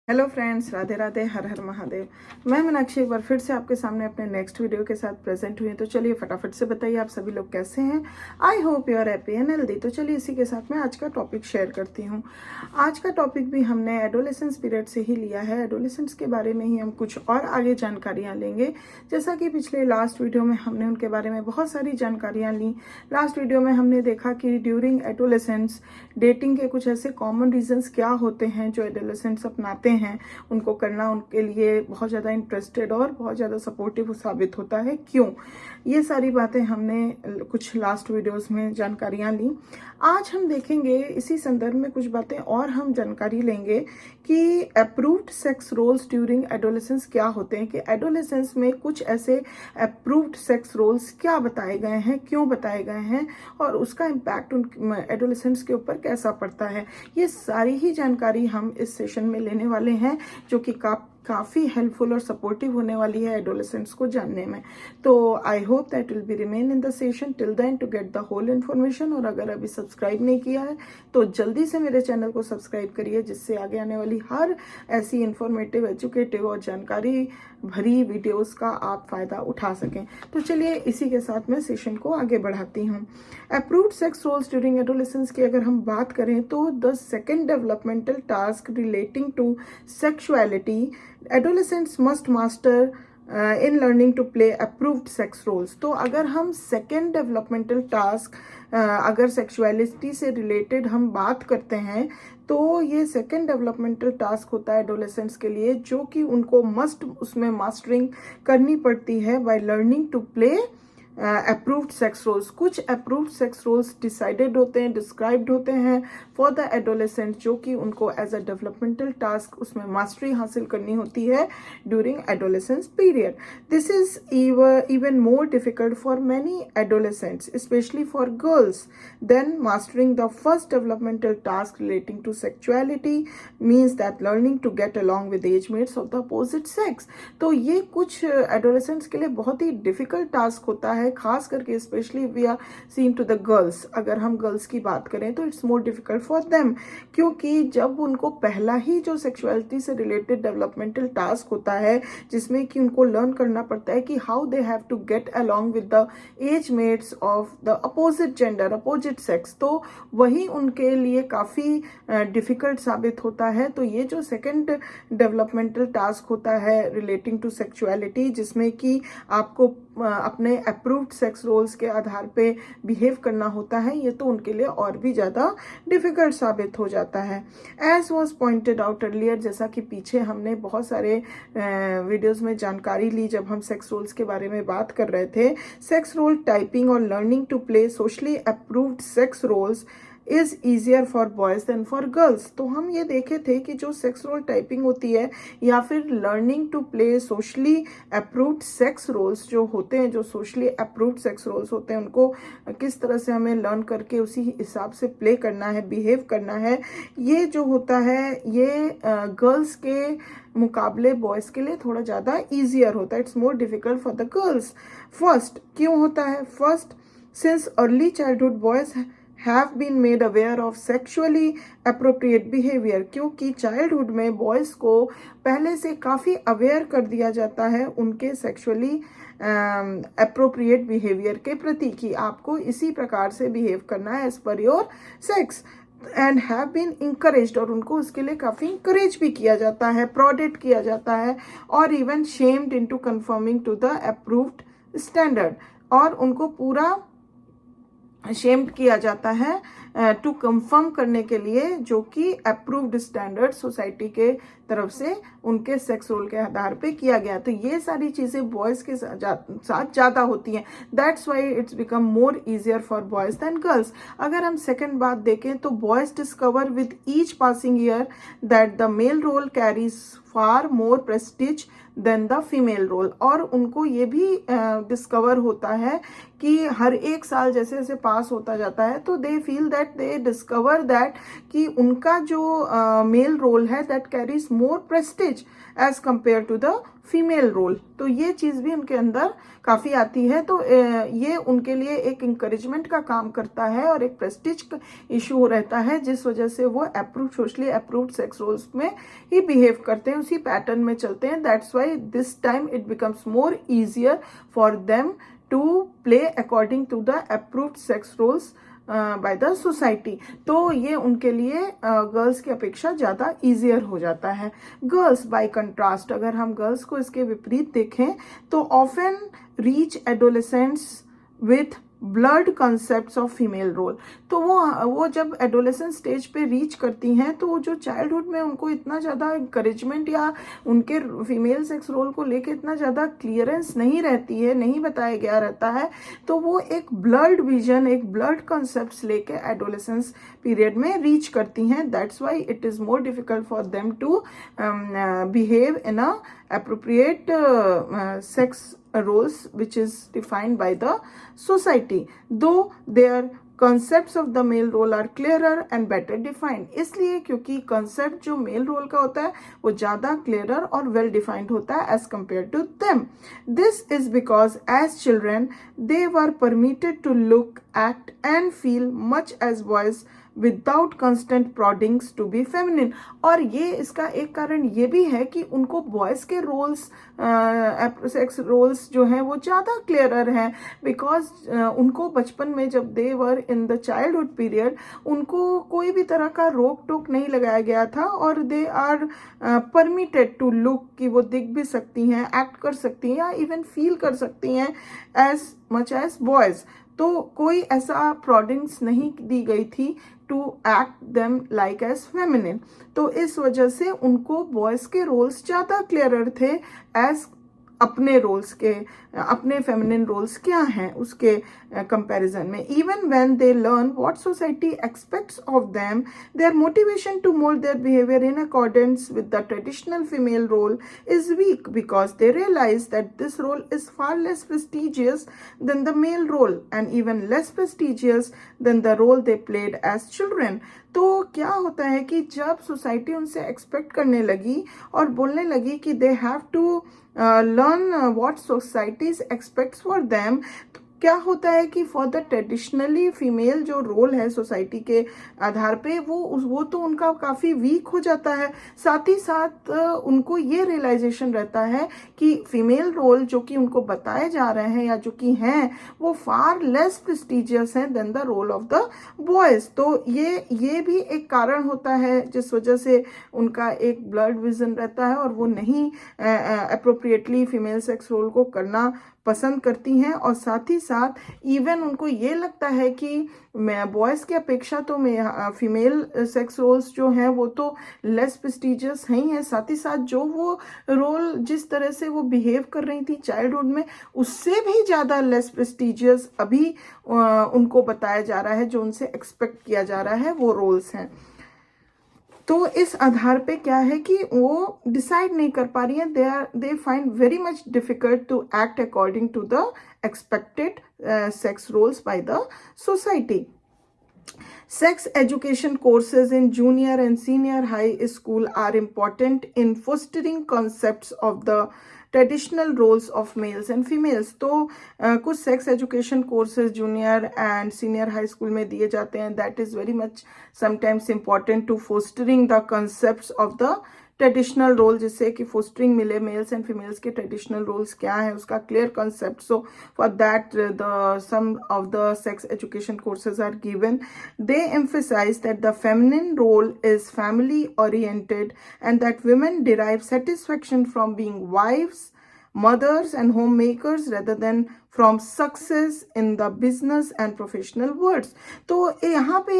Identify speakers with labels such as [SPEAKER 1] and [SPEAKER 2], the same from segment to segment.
[SPEAKER 1] Hello friends, Radhe Radhe, हर हर महादेव। मैं मीनाक्षी एक बार फिर से आपके सामने अपने नेक्स्ट वीडियो के साथ प्रेजेंट हुई हूँ। तो चलिए फटाफट से बताइए आप सभी लोग कैसे हैं। I hope you are happy and healthy. तो चलिए इसी के साथ मैं आज का टॉपिक शेयर करती हूँ। आज का टॉपिक भी हमने एडोलेसेंस पीरियड से ही लिया है। एडोलेसेंस के बारे में ही हम कुछ और आगे जानकारियाँ लेंगे। जैसा कि पिछले लास्ट वीडियो में हमने उनके बारे में बहुत सारी जानकारियाँ ली। लास्ट वीडियो में हमने देखा कि ड्यूरिंग एडोलेसेंस डेटिंग के कुछ ऐसे कॉमन रीजंस क्या होते हैं जो एडोलेसेंट्स अपनाते हैं। उनको करना उनके लिए बहुत ज़्यादा इंटरेस्टेड और बहुत ज़्यादा सपोर्टिव साबित होता है। क्यों? ये सारी बातें हमने कुछ लास्ट वीडियोस में जानकारियाँ ली। आज हम देखेंगे इसी संदर्भ में कुछ बातें और हम जानकारी लेंगे कि approved sex roles during adolescence क्या होते हैं, कि एडोलेसेंस में कुछ ऐसे अप्रूव्ड सेक्स रोल्स क्या बताए गए हैं, क्यों बताए गए हैं और उसका इम्पैक्ट उन एडोलेसेंट्स के ऊपर कैसा पड़ता है। ये सारी ही जानकारी हम इस सेशन में लेने वाले हैं, जो कि काफ़ी हेल्पफुल और सपोर्टिव होने वाली है एडोलेसेंट्स को जानने में। तो I hope that will be remain in the session till then to get the whole information. और अगर अभी सब्सक्राइब नहीं किया है तो जल्दी से मेरे चैनल को सब्सक्राइब करिए, जिससे आगे आने वाली हर ऐसी इंफॉर्मेटिव, एजुकेटिव और जानकारी भरी वीडियोस का आप फायदा उठा सकें। तो चलिए इसी के साथ मैं सेशन को आगे बढ़ाती हूँ। Approved sex roles during adolescence की अगर हम बात करें तो the second developmental task relating to sexuality adolescents must master in learning to play approved sex roles। तो अगर हम सेकेंड डेवलपमेंटल टास्क अगर सेक्सुअलिटी से रिलेटेड हम बात करते हैं तो ये सेकेंड डेवलपमेंटल टास्क होता है एडोलेसेंट्स के लिए, जो कि उनको मस्ट उसमें मास्टरिंग करनी पड़ती है by learning to play approved sex roles. कुछ अप्रूव्ड सेक्स रोल्स डिसाइडेड होते हैं, डिस्क्राइब्ड होते हैं फॉर द एडोलेसेंट, जो कि उनको एज अ डेवलपमेंटल टास्क उसमें मास्टरी हासिल करनी होती है during adolescence period. This is even more difficult for many adolescents, especially for girls, than mastering the first developmental task relating to sexuality means that learning to get along with age mates of the opposite sex. तो ये कुछ adolescents के लिए बहुत ही difficult task होता है, खास करके specially we are seen to the girls. अगर हम गर्ल्स की बात करें तो it's more difficult for them, क्योंकि जब उनको पहला ही जो सेक्सुअलिटी से रिलेटेड डेवलपमेंटल टास्क होता है, जिसमें कि उनको लर्न करना पड़ता है कि how they have to get along with the age mates of the opposite gender, opposite sex, तो वही उनके लिए काफ़ी डिफिकल्ट साबित होता है। तो ये जो सेकेंड डेवलपमेंटल टास्क होता है रिलेटिंग टू सेक्सुअलिटी, जिसमें कि आपको अपने अप्रूव्ड सेक्स रोल्स के आधार पे बिहेव करना होता है, ये तो उनके लिए और भी ज़्यादा डिफिकल्ट साबित हो जाता है। As was pointed out earlier, जैसा कि पीछे हमने बहुत सारे वीडियोस में जानकारी ली जब हम सेक्स रोल्स के बारे में बात कर रहे थे। सेक्स रोल टाइपिंग और learning to play socially approved sex roles is easier for boys than for girls. तो हम ये देखे थे कि जो सेक्स रोल टाइपिंग होती है या फिर learning to play socially approved sex roles जो होते हैं, जो सोशली अप्रूव्ड सेक्स रोल्स होते हैं, उनको किस तरह से हमें लर्न करके उसी हिसाब से प्ले करना है, बिहेव करना है, ये जो होता है ये गर्ल्स के मुकाबले बॉयज़ के लिए थोड़ा ज़्यादा ईजियर होता है। It's more difficult for the girls. First क्यों होता है? First, since early childhood boys have been made aware of sexually appropriate behavior, क्योंकि चाइल्डहुड में बॉयज़ को पहले से काफ़ी अवेयर कर दिया जाता है उनके सेक्सुअली अप्रोप्रिएट बिहेवियर के प्रति, कि आपको इसी प्रकार से बिहेव करना है as per your sex, and have been encouraged, और उनको उसके लिए काफ़ी इंकरेज भी किया जाता है, प्रोडेट किया जाता है, और even shamed into conforming to the approved standard, और उनको पूरा शेम्ड किया जाता है टू कंफर्म करने के लिए जो कि अप्रूव्ड स्टैंडर्ड सोसाइटी के तरफ से उनके सेक्स रोल के आधार पे किया गया। तो ये सारी चीज़ें बॉयज़ के साथ ज़्यादा होती हैं। That's why it's become more easier for boys than girls. अगर हम सेकेंड बात देखें तो boys discover with each passing year that the male role carries far more prestige than the female role, और उनको ये भी डिस्कवर होता है कि हर एक साल जैसे जैसे पास होता जाता है तो they feel that they discover that कि उनका जो मेल रोल है that carries more prestige as compare to the female role, तो ये चीज़ भी उनके अंदर काफ़ी आती है। तो ये उनके लिए एक इंकरेजमेंट का काम करता है और एक प्रेस्टिज इशू रहता है, जिस वजह से वो सोशली अप्रूव्ड सेक्स रोल्स में ही बिहेव करते हैं, उसी पैटर्न में चलते हैं। That's why this time it becomes more easier for them to play according to the approved sex roles by the society. तो ये उनके लिए गर्ल्स की अपेक्षा ज़्यादा ईजियर हो जाता है। गर्ल्स बाय कंट्रास्ट, अगर हम गर्ल्स को इसके विपरीत देखें तो often reach adolescents with blurred concepts of female role. तो वो जब एडोलेसेंस स्टेज पे रीच करती हैं तो जो चाइल्डहुड में उनको इतना ज़्यादा इंकरेजमेंट या उनके फीमेल सेक्स रोल को लेके इतना ज़्यादा क्लियरेंस नहीं रहती है, नहीं बताया गया रहता है, तो वो एक ब्लड विजन, एक ब्लड कॉन्सेप्ट्स लेके एडोलेसेंस पीरियड में रीच करती हैं। That's why it is more difficult for them to behave in a appropriate sex roles which is defined by the society, though their concepts of the male role are clearer and better defined। इसलिए क्योंकि concept जो male role का होता है वो ज़्यादा clearer और well defined होता है as compared to them। This is because as children they were permitted to look, act and feel much as boys without constant proddings to be feminine. और ये इसका एक कारण ये भी है कि उनको बॉयज़ के रोल्स, सेक्स रोल्स जो हैं वो ज़्यादा क्लियरर हैं, बिकॉज उनको बचपन में जब दे वर इन द चाइल्डहुड पीरियड उनको कोई भी तरह का रोक टोक नहीं लगाया गया था और they are permitted to look, कि वो दिख भी सकती हैं, एक्ट कर सकती हैं या इवन फील कर सकती हैं एज मच एज बॉयज़। तो कोई ऐसा प्रॉडिंग्स नहीं दी गई थी to act them like as feminine. तो इस वजह से उनको बॉयज़ के रोल्स ज़्यादा क्लियरर थे एज अपने रोल्स के, अपने फेमिनिन रोल्स क्या हैं उसके कंपैरिजन में। Even when they learn what society expects of them, their motivation to mould their behaviour in accordance with the traditional female role is weak, because they realise that this role is far less prestigious than the male role and even less prestigious than the role they played as children. तो क्या होता है कि जब society उनसे expect करने लगी और बोलने लगी कि they have to learn what societies expects for them, तो क्या होता है कि फॉर द ट्रेडिशनली फीमेल जो रोल है सोसाइटी के आधार पे वो तो उनका काफ़ी वीक हो जाता है। साथ ही साथ उनको ये रियलाइजेशन रहता है कि फीमेल रोल जो कि उनको बताए जा रहे हैं या जो कि हैं वो फार लेस प्रेस्टिजियस हैं than the role of the boys. तो ये भी एक कारण होता है जिस वजह से उनका एक ब्लड विजन रहता है और वो नहीं अप्रोप्रिएटली फीमेल सेक्स रोल को करना पसंद करती हैं। और साथ ही साथ इवन उनको ये लगता है कि बॉयज़ की अपेक्षा तो फीमेल सेक्स रोल्स जो हैं वो तो लेस प्रेस्टिजियस हैं ही हैं, साथ ही साथ जो वो रोल जिस तरह से वो बिहेव कर रही थी चाइल्डहुड में उससे भी ज़्यादा लेस प्रेस्टिजियस अभी उनको बताया जा रहा है, जो उनसे एक्सपेक्ट किया जा रहा है वो रोल्स हैं। तो इस आधार पे क्या है कि वो डिसाइड नहीं कर पा रही हैं, they find very much difficult to act according to the expected sex roles by the society. Sex education courses in junior and senior high school are important in fostering concepts of the traditional roles of males and females. तो कुछ sex education courses junior and senior high school में दिए जाते हैं, that is very much sometimes important to fostering the concepts of the traditional role, जिससे कि fostering मिले males and females के ट्रेडिशनल रोल्स क्या है उसका clear concept. So for that the some of the sex education courses are given. They emphasize that the feminine role is family oriented and that women derive satisfaction from being wives, mothers and homemakers rather than from success in the business and professional worlds। तो यहाँ पे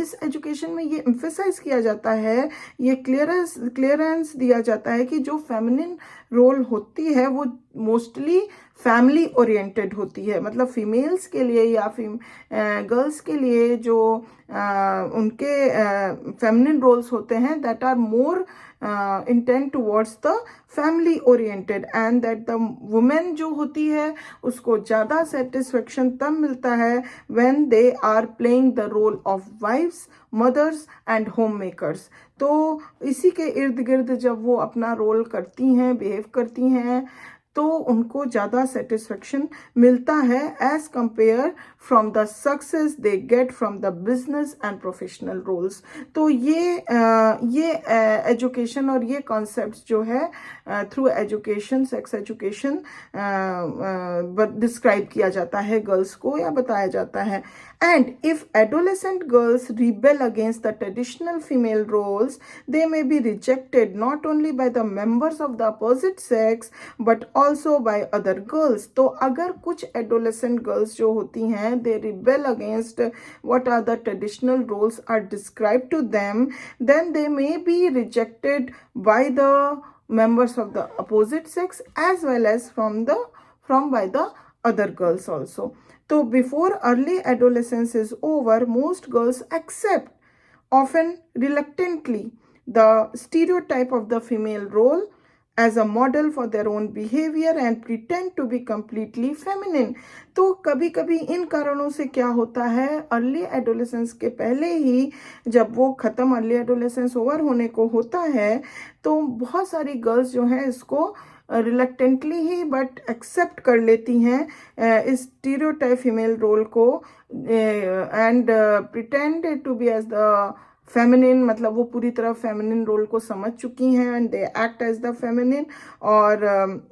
[SPEAKER 1] इस education में ये emphasise किया जाता है, ये क्लियरेंस दिया जाता है कि जो फेमिनिन रोल होती है वो मोस्टली फैमिली ओरिएंटेड होती है, मतलब फीमेल्स के लिए या गर्ल्स के लिए जो उनके फेमिनिन रोल्स होते हैं that are more intent towards the family oriented and that the women जो होती है उसको ज़्यादा सेटिस्फेक्शन तब मिलता है when they are playing the role of wifes, mothers and homemakers. तो इसी के इर्द गिर्द जब वो अपना रोल करती हैं, बिहेव करती हैं, तो उनको ज़्यादा सेटिस्फेक्शन मिलता है as compare from the success they get from the business and professional roles. तो ये एजुकेशन और ये कॉन्सेप्ट्स जो है through education, sex education describe किया जाता है गर्ल्स को या बताया जाता है। And if adolescent girls rebel against the traditional female roles, they may be rejected not only by the members of the opposite sex but also by other girls। तो अगर कुछ adolescent girls जो होती हैं they rebel against what are the traditional roles are described to them, then they may be rejected by the members of the opposite sex as well as from by the other girls also। तो before early adolescence is over, most girls accept, often reluctantly, the stereotype of the female role as a model for their own behavior and pretend to be completely feminine। तो कभी कभी इन कारणों से क्या होता है, early adolescence के पहले ही जब वो ख़त्म, अर्ली एडोलेसेंस ओवर होने को होता है, तो बहुत सारी गर्ल्स जो हैं इसको रिलक्टेंटली ही बट एक्सेप्ट कर लेती हैं इस स्टीरियोटाइप फीमेल रोल को and pretend to be as the feminine. मतलब वो पूरी तरह फेमिनिन रोल को समझ चुकी हैं and they act as the feminine, और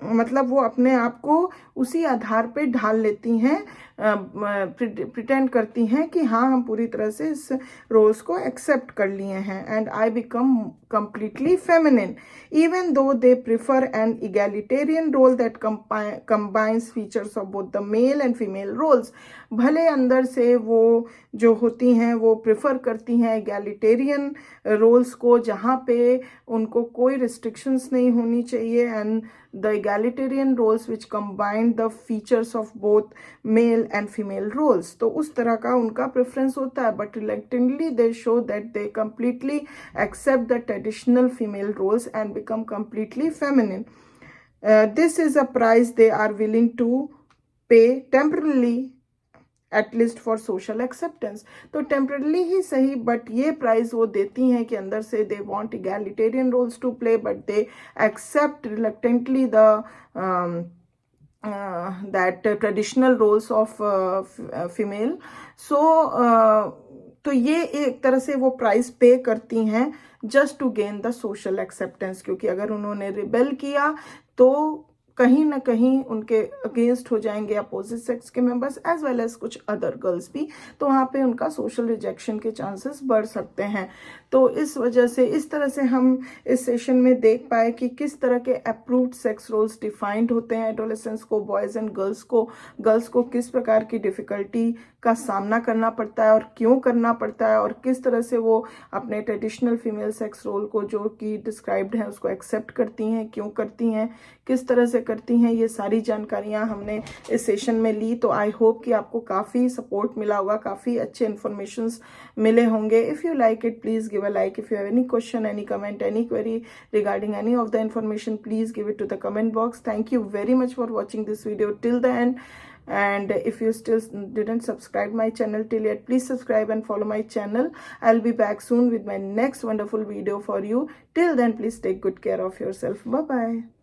[SPEAKER 1] मतलब वो अपने आप को उसी आधार पे ढाल लेती हैं, प्रिटेंड करती हैं कि हाँ हम पूरी तरह से इस रोल्स को एक्सेप्ट कर लिए हैं and I become completely feminine, even though they prefer an egalitarian role that combines features of both the male and female roles। भले अंदर से वो जो होती हैं वो प्रेफर करती हैं egalitarian रोल्स को, जहाँ पे उनको कोई restrictions नहीं होनी चाहिए, and the egalitarian roles which combine the features of both male and female roles। तो उस तरह का उनका प्रेफरेंस होता है, but reluctantly they show that they completely accept the traditional female roles and become completely feminine। This is a price they are willing to pay temporarily, at least for social acceptance। तो temporarily ही सही, but ये price वो देती हैं कि अंदर से they want egalitarian roles to play, but they accept reluctantly the that traditional roles of female। So तो ये एक तरह से वो प्राइस पे करती हैं just to gain the social acceptance, क्योंकि अगर उन्होंने रिबेल किया तो कहीं ना कहीं उनके अगेंस्ट हो जाएंगे अपोजिट सेक्स के मेंबर्स एज वेल एज कुछ अदर गर्ल्स भी, तो वहाँ पे उनका सोशल रिजेक्शन के चांसेस बढ़ सकते हैं। तो इस वजह से इस तरह से हम इस सेशन में देख पाए कि किस तरह के अप्रूव्ड सेक्स रोल्स डिफाइंड होते हैं एडोलेसेंस को, बॉयज़ एंड गर्ल्स को किस प्रकार की डिफ़िकल्टी का सामना करना पड़ता है और क्यों करना पड़ता है, और किस तरह से वो अपने ट्रेडिशनल फीमेल सेक्स रोल को जो कि डिस्क्राइब्ड है उसको एक्सेप्ट करती हैं, क्यों करती हैं, किस तरह से करती हैं। ये सारी जानकारियाँ हमने इस सेशन में ली। तो आई होप कि आपको काफ़ी सपोर्ट मिला होगा, काफ़ी अच्छे इन्फॉर्मेशंस मिले होंगे। If you like it please give a like। If you have any question, any comment, any query regarding any of the information, please give it to the comment box। Thank you very much for watching this video till the end, and if you still didn't subscribe my channel till yet, please subscribe and follow my channel। I'll be back soon with my next wonderful video for you। Till then, please take good care of yourself। Bye bye।